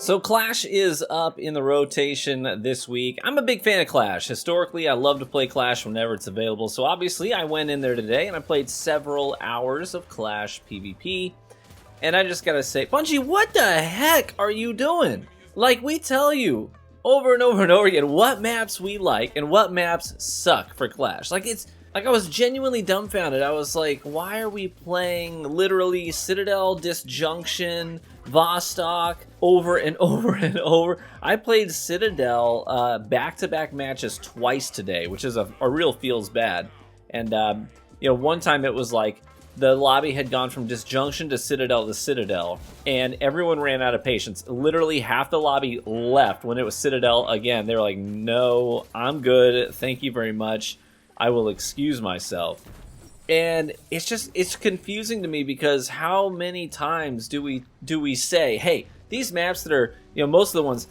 So Clash is up in the rotation this week. I'm a big fan of Clash. Historically, I love to play Clash whenever it's available. So obviously, I went in there today and I played several hours of Clash PvP. And I just gotta say, Bungie, what the heck are you doing? Like, we tell you over and over and over again what maps we like and what maps suck for Clash. Like, I was genuinely dumbfounded. I was like, why are we playing literally Citadel, Disjunction, Vostok over and over and over? I played Citadel back-to-back matches twice today, which is a real feels bad. And, one time it was like the lobby had gone from Disjunction to Citadel, and everyone ran out of patience. Literally half the lobby left when it was Citadel again. They were like, no, I'm good. Thank you very much. I will excuse myself. And it's confusing to me because how many times do we say, hey, these maps that are, most of the ones,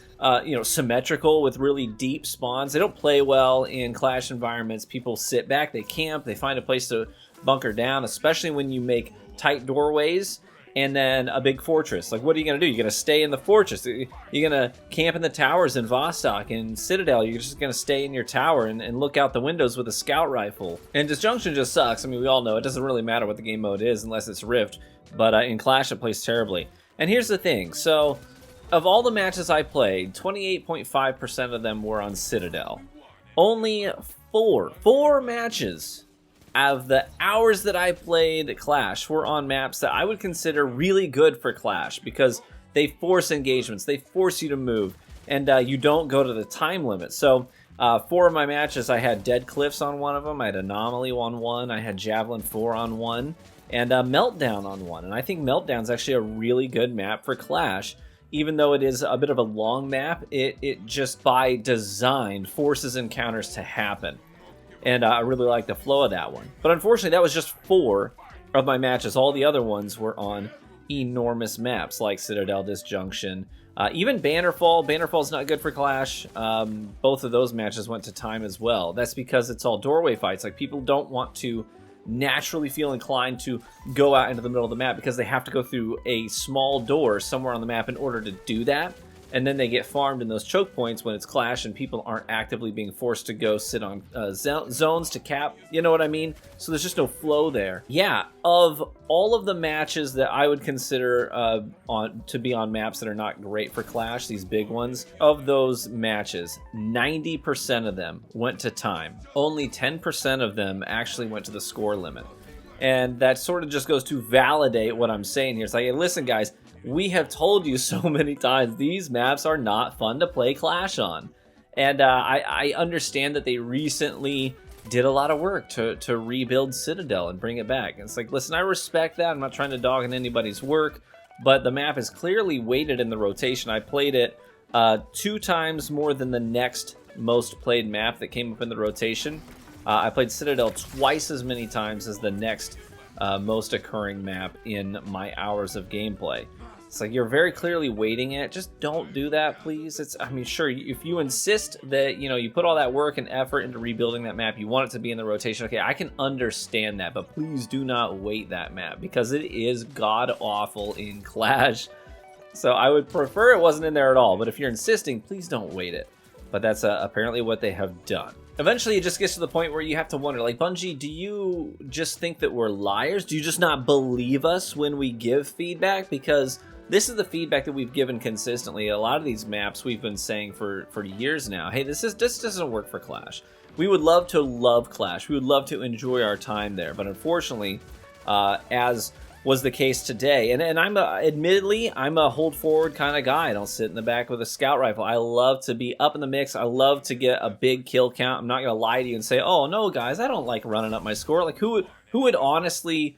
symmetrical with really deep spawns, they don't play well in Clash environments. People sit back, they camp, they find a place to bunker down, especially when you make tight doorways and then a big fortress. Like, what are you going to do? You're going to stay in the fortress. You're going to camp in the towers in Vostok and Citadel. You're just going to stay in your tower and look out the windows with a scout rifle. And Disjunction just sucks. I mean, we all know it doesn't really matter what the game mode is unless it's Rift. But in Clash, it plays terribly. And here's the thing. So, of all the matches I played, 28.5% of them were on Citadel. Only four matches of the hours that I played Clash were on maps that I would consider really good for Clash because they force engagements, they force you to move, and you don't go to the time limit. So 4 of my matches, I had Dead Cliffs on one of them, I had Anomaly on one, I had Javelin 4 on one, and Meltdown on one. And I think Meltdown's actually a really good map for Clash. Even though it is a bit of a long map, it just by design forces encounters to happen. And I really like the flow of that one. But unfortunately, that was just 4 of my matches. All the other ones were on enormous maps like Citadel, Disjunction. Even Bannerfall. Bannerfall's not good for Clash. Both of those matches went to time as well. That's because it's all doorway fights. Like, people don't want to naturally feel inclined to go out into the middle of the map because they have to go through a small door somewhere on the map in order to do that. And then they get farmed in those choke points when it's Clash and people aren't actively being forced to go sit on zones to cap. You know what I mean? So there's just no flow there. Yeah, of all of the matches that I would consider to be on maps that are not great for Clash, these big ones, of those matches, 90% of them went to time. Only 10% of them actually went to the score limit. And that sort of just goes to validate what I'm saying here. It's like, hey, listen, guys, we have told you so many times these maps are not fun to play Clash on. And I understand that they recently did a lot of work to rebuild Citadel and bring it back. And it's like, listen, I respect that. I'm not trying to dog on anybody's work, but the map is clearly weighted in the rotation. I played it 2 times more than the next most played map that came up in the rotation. I played Citadel twice as many times as the next most occurring map in my hours of gameplay. It's like, you're very clearly weighting it. Just don't do that, please. Sure, if you insist that, you put all that work and effort into rebuilding that map, you want it to be in the rotation, okay, I can understand that, but please do not weight that map because it is god-awful in Clash. So I would prefer it wasn't in there at all, but if you're insisting, please don't weight it. But that's apparently what they have done. Eventually, it just gets to the point where you have to wonder, like, Bungie, do you just think that we're liars? Do you just not believe us when we give feedback? Because this is the feedback that we've given consistently. A lot of these maps we've been saying for years now, hey, this doesn't work for Clash. We would love to love Clash. We would love to enjoy our time there. But unfortunately, as was the case today, and admittedly, I'm a hold forward kind of guy. I don't sit in the back with a scout rifle. I love to be up in the mix. I love to get a big kill count. I'm not going to lie to you and say, oh, no, guys, I don't like running up my score. Like, who would honestly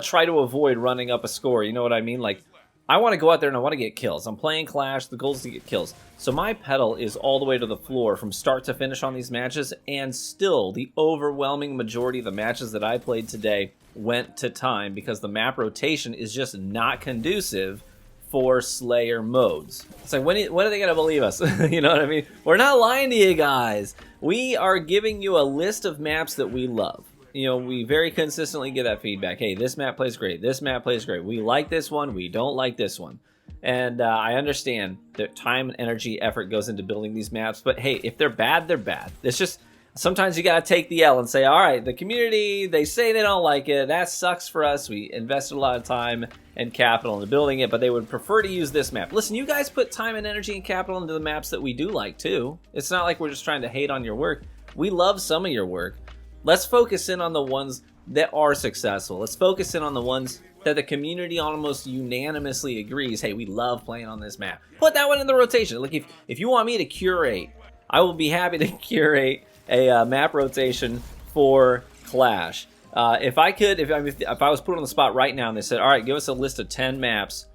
try to avoid running up a score? You know what I mean? Like, I want to go out there and I want to get kills. I'm playing Clash. The goal is to get kills. So my pedal is all the way to the floor from start to finish on these matches, and still the overwhelming majority of the matches that I played today went to time because the map rotation is just not conducive for Slayer modes. It's like, when are they going to believe us? You know what I mean? We're not lying to you guys. We are giving you a list of maps that we love. We very consistently get that feedback. Hey, this map plays great. This map plays great. We like this one. We don't like this one. And I understand that time and energy, effort goes into building these maps. But hey, if they're bad, they're bad. It's just sometimes you got to take the L and say, all right, the community, they say they don't like it. That sucks for us. We invested a lot of time and capital into building it, but they would prefer to use this map. Listen, you guys put time and energy and capital into the maps that we do like too. It's not like we're just trying to hate on your work. We love some of your work. Let's focus in on the ones that are successful. Let's focus in on the ones that the community almost unanimously agrees, hey, we love playing on this map. Put that one in the rotation. Like if you want me to curate, I will be happy to curate a map rotation for Clash. If I was put on the spot right now and they said, all right, give us a list of 10 maps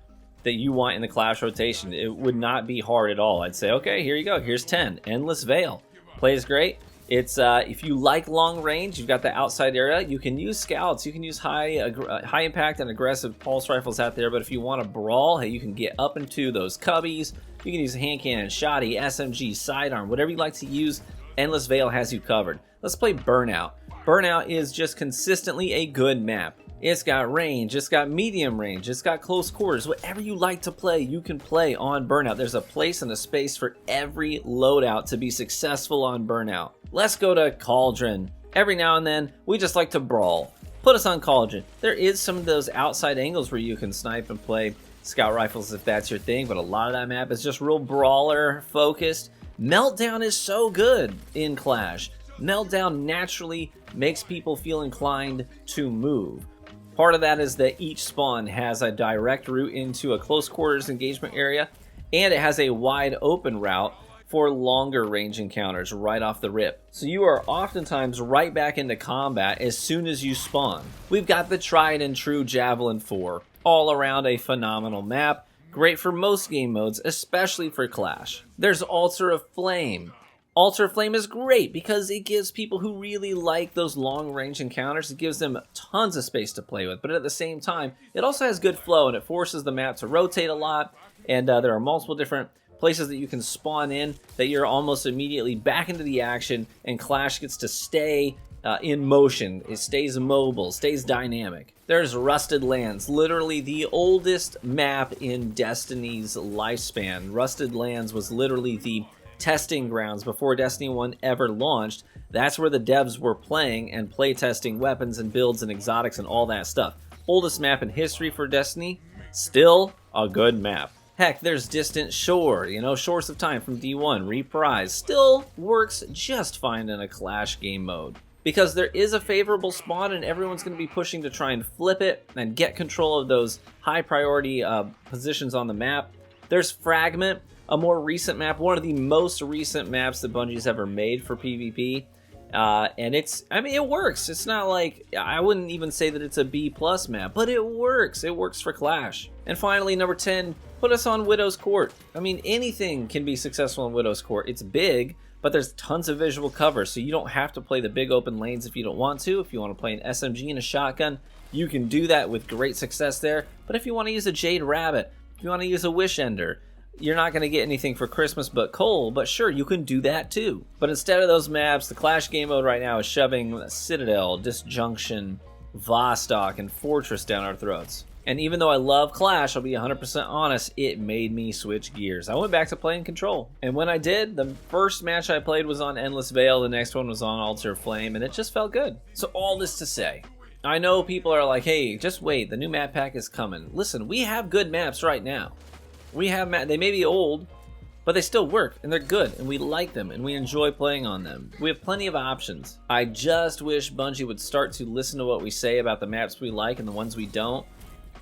that you want in the Clash rotation, it would not be hard at all. I'd say, okay, here you go. Here's 10. Endless Veil. Plays great. It's if you like long range, you've got the outside area. You can use scouts. You can use high impact and aggressive pulse rifles out there. But if you want to brawl, hey, you can get up into those cubbies. You can use a hand cannon, shoddy, SMG, sidearm, whatever you like to use. Endless Veil has you covered. Let's play Burnout. Burnout is just consistently a good map. It's got range, it's got medium range, it's got close quarters. Whatever you like to play, you can play on Burnout. There's a place and a space for every loadout to be successful on Burnout. Let's go to Cauldron. Every now and then, we just like to brawl. Put us on Cauldron. There is some of those outside angles where you can snipe and play scout rifles if that's your thing, but a lot of that map is just real brawler focused. Meltdown is so good in Clash. Meltdown naturally makes people feel inclined to move. Part of that is that each spawn has a direct route into a close quarters engagement area, and it has a wide open route for longer range encounters right off the rip. So you are oftentimes right back into combat as soon as you spawn. We've got the tried and true Javelin 4, all around a phenomenal map, great for most game modes, especially for Clash. There's Altar of Flame. Altar of Flame is great because it gives people who really like those long-range encounters, it gives them tons of space to play with, but at the same time, it also has good flow and it forces the map to rotate a lot, and there are multiple different places that you can spawn in that you're almost immediately back into the action, and Clash gets to stay in motion. It stays mobile, stays dynamic. There's Rusted Lands, literally the oldest map in Destiny's lifespan. Rusted Lands was literally the testing grounds before Destiny 1 ever launched. That's where the devs were playing and play testing weapons and builds and exotics and all that stuff. Oldest map in history for Destiny, still a good map. Heck, there's Distant Shore, Shores of Time from D1, Reprise, still works just fine in a Clash game mode. Because there is a favorable spawn and everyone's going to be pushing to try and flip it and get control of those high priority positions on the map. There's Fragment, a more recent map, one of the most recent maps that Bungie's ever made for PvP. And it works. It's not like, I wouldn't even say that it's a B+ map, but it works. It works for Clash. And finally, number 10, put us on Widow's Court. Anything can be successful in Widow's Court. It's big, but there's tons of visual cover, so you don't have to play the big open lanes if you don't want to. If you want to play an SMG and a shotgun, you can do that with great success there. But if you want to use a Jade Rabbit, if you want to use a Wish Ender, you're not going to get anything for Christmas but coal, but sure, you can do that too. But instead of those maps, the Clash game mode right now is shoving Citadel, Disjunction, Vostok, and Fortress down our throats. And even though I love Clash, I'll be 100% honest, it made me switch gears. I went back to playing Control. And when I did, the first match I played was on Endless Veil, the next one was on Altar of Flame, and it just felt good. So all this to say, I know people are like, hey, just wait, the new map pack is coming. Listen, we have good maps right now. We have they may be old, but they still work, and they're good, and we like them, and we enjoy playing on them. We have plenty of options. I just wish Bungie would start to listen to what we say about the maps we like and the ones we don't,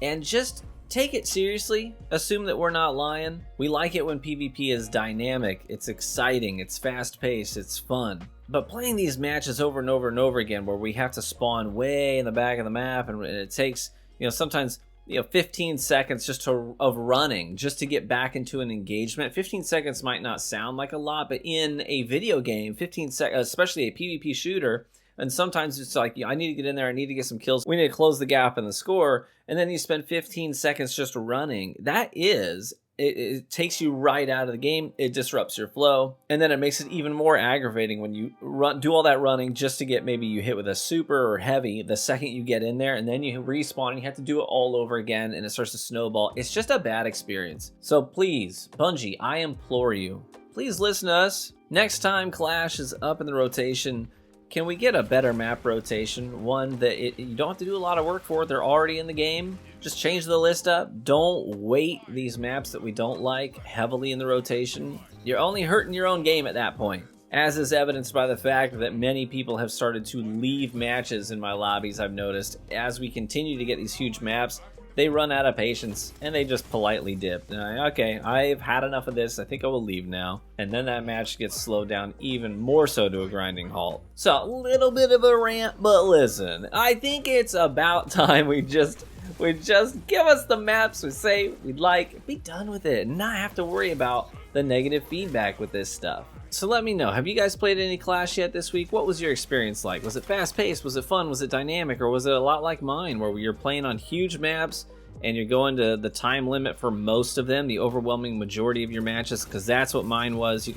and just take it seriously. Assume that we're not lying. We like it when PvP is dynamic, it's exciting, it's fast-paced, it's fun. But playing these matches over and over and over again where we have to spawn way in the back of the map, and it takes, sometimes 15 seconds just of running just to get back into an engagement. 15 seconds might not sound like a lot, but in a video game, 15 seconds, especially a PvP shooter, and sometimes it's like, I need to get in there, I need to get some kills, we need to close the gap in the score, and then you spend 15 seconds just running. That is it takes you right out of the game. It disrupts your flow, and then it makes it even more aggravating when you do all that running just to get maybe you hit with a super or heavy the second you get in there, and then you respawn and you have to do it all over again, and it starts to snowball. It's just a bad experience. So please, Bungie, I implore you, please listen to us. Next time Clash is up in the rotation, can we get a better map rotation? One that you don't have to do a lot of work for. They're already in the game. Just change the list up. Don't weight these maps that we don't like heavily in the rotation. You're only hurting your own game at that point. As is evidenced by the fact that many people have started to leave matches in my lobbies, I've noticed. As we continue to get these huge maps, they run out of patience and they just politely dip. Okay, I've had enough of this. I think I will leave now. And then that match gets slowed down even more so to a grinding halt. So a little bit of a rant, but listen, I think it's about time we just give us the maps we say we'd like, be done with it, and not have to worry about the negative feedback with this stuff. So let me know, have you guys played any Clash yet this week? What was your experience like? Was it fast-paced? Was it fun? Was it dynamic? Or was it a lot like mine, where you're playing on huge maps and you're going to the time limit for most of them, the overwhelming majority of your matches? Because that's what mine was.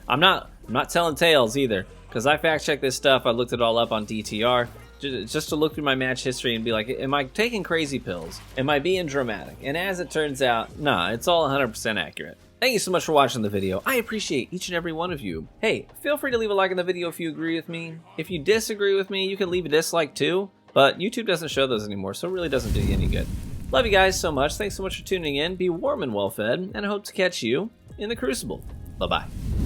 I'm not telling tales either, because I fact-checked this stuff. I looked it all up on DTR. Just to look through my match history and be like, am I taking crazy pills? Am I being dramatic? And as it turns out, nah, it's all 100% accurate. Thank you so much for watching the video. I appreciate each and every one of you. Hey, feel free to leave a like on the video if you agree with me. If you disagree with me, you can leave a dislike too, but YouTube doesn't show those anymore, so it really doesn't do you any good. Love you guys so much. Thanks so much for tuning in. Be warm and well fed, and I hope to catch you in the Crucible. Bye-bye.